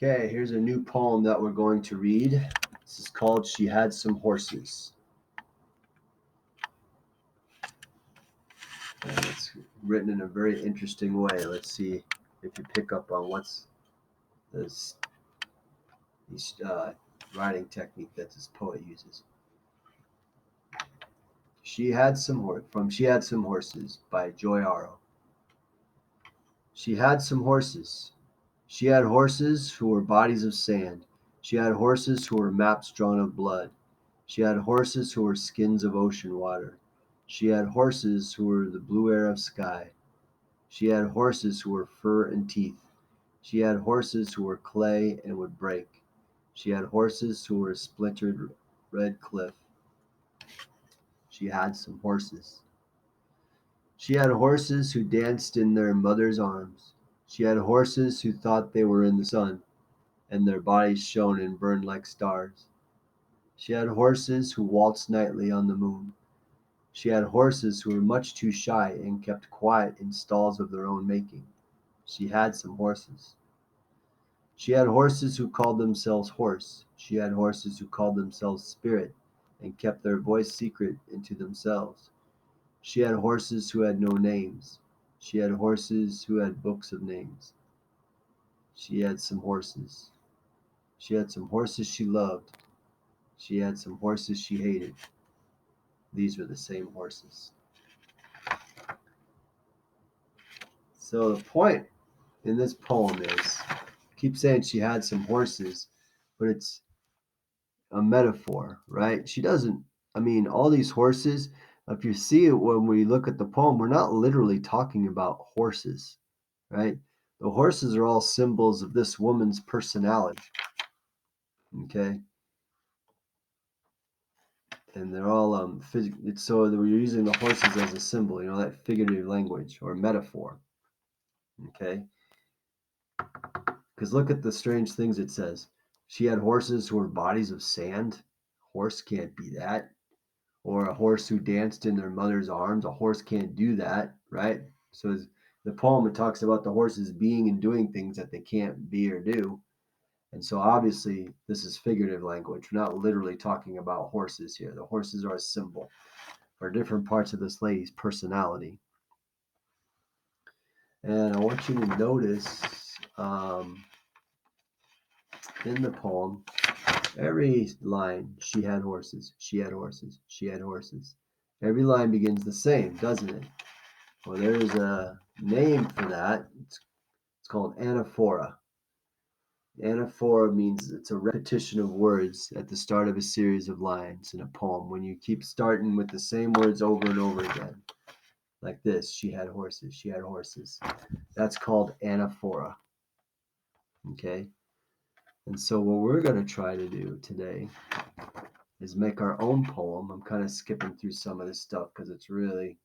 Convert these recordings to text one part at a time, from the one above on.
Okay, here's a new poem that we're going to read. This is called She Had Some Horses. And it's written in a very interesting way. Let's see if you pick up on what's this writing technique that this poet uses. She Had Some Horses by Joy Aro. She had some horses. She had horses who were bodies of sand. She had horses who were maps drawn of blood. She had horses who were skins of ocean water. She had horses who were the blue air of sky. She had horses who were fur and teeth. She had horses who were clay and would break. She had horses who were splintered red cliff. She had some horses. She had horses who danced in their mother's arms. She had horses who thought they were in the sun, and their bodies shone and burned like stars. She had horses who waltzed nightly on the moon. She had horses who were much too shy and kept quiet in stalls of their own making. She had some horses. She had horses who called themselves horse. She had horses who called themselves spirit and kept their voice secret into themselves. She had horses who had no names. She had horses who had books of names. She had some horses. She had some horses she loved. She had some horses she hated. These were the same horses. So the point in this poem is, I keep saying she had some horses, but it's a metaphor, right? She doesn't, all these horses, if you see it when we look at the poem, we're not literally talking about horses, right? The horses are all symbols of this woman's personality, okay? And they're all so we're using the horses as a symbol, that figurative language or metaphor, okay? Because look at the strange things it says. She had horses who were bodies of sand. Horse can't be that. Or a horse who danced in their mother's arms. A horse can't do that, right? So the poem, it talks about the horses being and doing things that they can't be or do. And so obviously this is figurative language. We're not literally talking about horses here. The horses are a symbol for different parts of this lady's personality. And I want you to notice in the poem, every line, she had horses, she had horses, she had horses. Every line begins the same, doesn't it? Well, there's a name for that. It's called anaphora. Anaphora means it's a repetition of words at the start of a series of lines in a poem. When you keep starting with the same words over and over again, like this, she had horses, she had horses. That's called anaphora. Okay? And so what we're going to try to do today is make our own poem. I'm kind of skipping through some of this stuff because it's really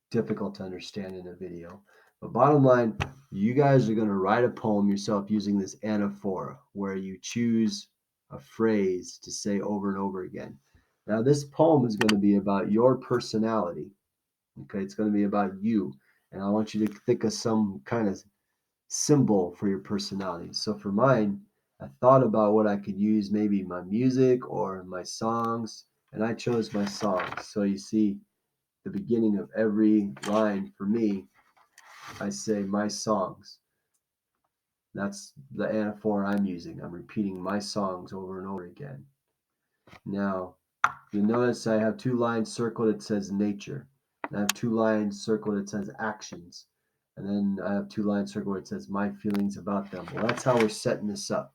difficult to understand in a video. But bottom line, you guys are going to write a poem yourself using this anaphora, where you choose a phrase to say over and over again. Now, this poem is going to be about your personality. Okay, it's going to be about you. And I want you to think of some kind of symbol for your personality. So for mine, I thought about what I could use, maybe my music or my songs, and I chose my songs. So you see, the beginning of every line for me, I say my songs. That's the anaphora I'm using. I'm repeating my songs over and over again. Now, you notice I have two lines circled that says nature. And I have two lines circled that says actions. And then I have two lines circled where it says my feelings about them. Well, that's how we're setting this up.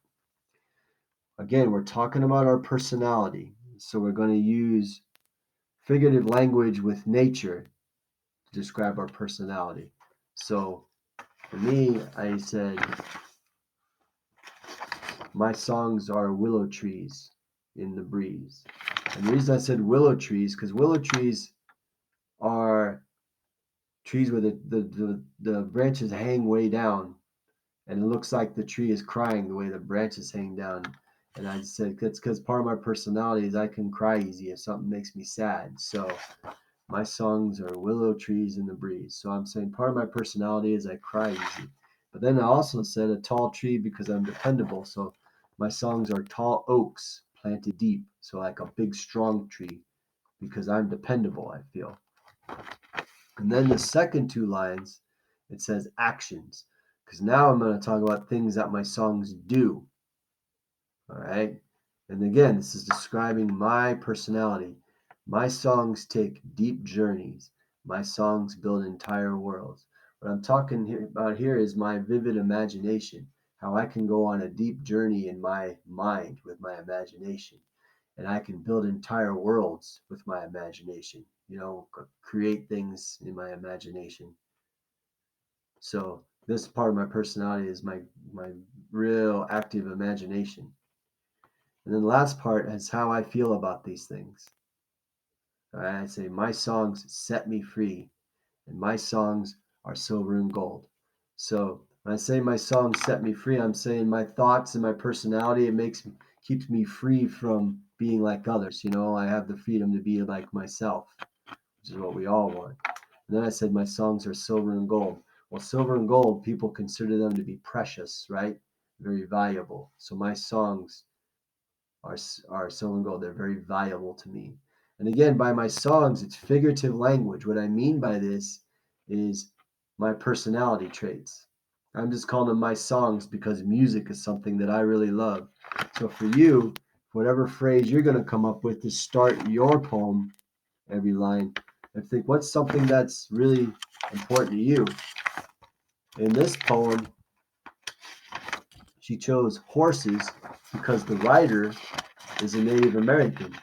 Again, we're talking about our personality. So we're going to use figurative language with nature to describe our personality. So for me, I said, my songs are willow trees in the breeze. And the reason I said willow trees, because willow trees are trees where the branches hang way down, and it looks like the tree is crying the way the branches hang down. And I said, that's because part of my personality is I can cry easy if something makes me sad. So my songs are willow trees in the breeze. So I'm saying part of my personality is I cry easy. But then I also said a tall tree because I'm dependable. So my songs are tall oaks planted deep. So like a big strong tree because I'm dependable, I feel. And then the second two lines, it says actions. Because now I'm going to talk about things that my songs do. All right. And again, this is describing my personality. My songs take deep journeys. My songs build entire worlds. What I'm talking about here is my vivid imagination, how I can go on a deep journey in my mind with my imagination. And I can build entire worlds with my imagination, create things in my imagination. So this part of my personality is my real active imagination. And then the last part is how I feel about these things. All right, I say my songs set me free, and my songs are silver and gold. So when I say my songs set me free, I'm saying my thoughts and my personality, keeps me free from being like others. I have the freedom to be like myself, which is what we all want. And then I said my songs are silver and gold. Well, silver and gold, people consider them to be precious, right? Very valuable. So my songs are silver and gold. They're very valuable to me. And again, by my songs, it's figurative language. What I mean by this is my personality traits. I'm just calling them my songs because music is something that I really love. So for you, whatever phrase you're going to come up with to start your poem, every line, and think what's something that's really important to you. In this poem, she chose horses because the writer is a Native American.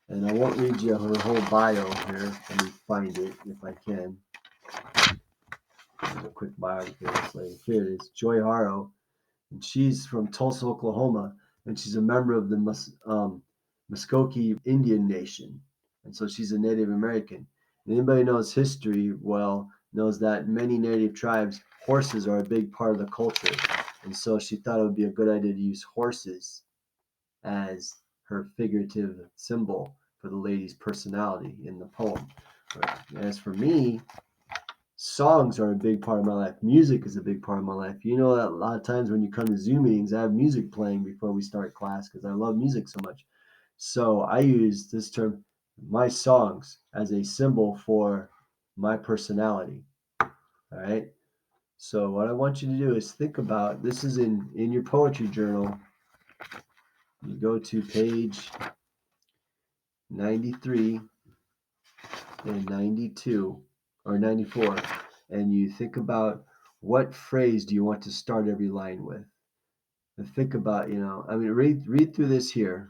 And I won't read you her whole bio here. Let me find it if I can. There's a quick biography of this lady. Here it is, Joy Haro. And she's from Tulsa, Oklahoma. And she's a member of the Muskogee Indian Nation. And so she's a Native American. And anybody knows history well knows that many Native tribes, horses are a big part of the culture. And so she thought it would be a good idea to use horses as her figurative symbol for the lady's personality in the poem. As for me, songs are a big part of my life. Music is a big part of my life. You know that a lot of times when you come to Zoom meetings, I have music playing before we start class because I love music so much. So I use this term, my songs, as a symbol for my personality. All right. So what I want you to do is think about, this is in your poetry journal. You go to page 93 and 92 or 94, and you think about what phrase do you want to start every line with. And think about, read through this here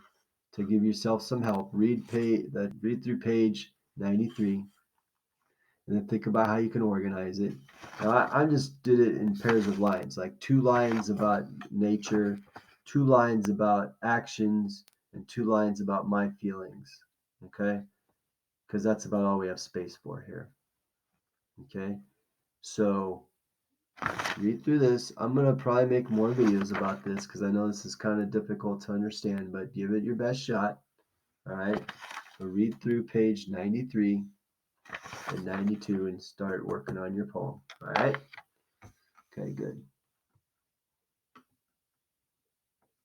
to give yourself some help. Read through page 93, and then think about how you can organize it. Now, I just did it in pairs of lines, like 2 lines about nature, 2 lines about actions, and 2 lines about my feelings. Okay? Because that's about all we have space for here. Okay? So read through this. I'm going to probably make more videos about this because I know this is kind of difficult to understand, but give it your best shot. All right? So read through page 93 and 92 and start working on your poem. All right? Okay, good.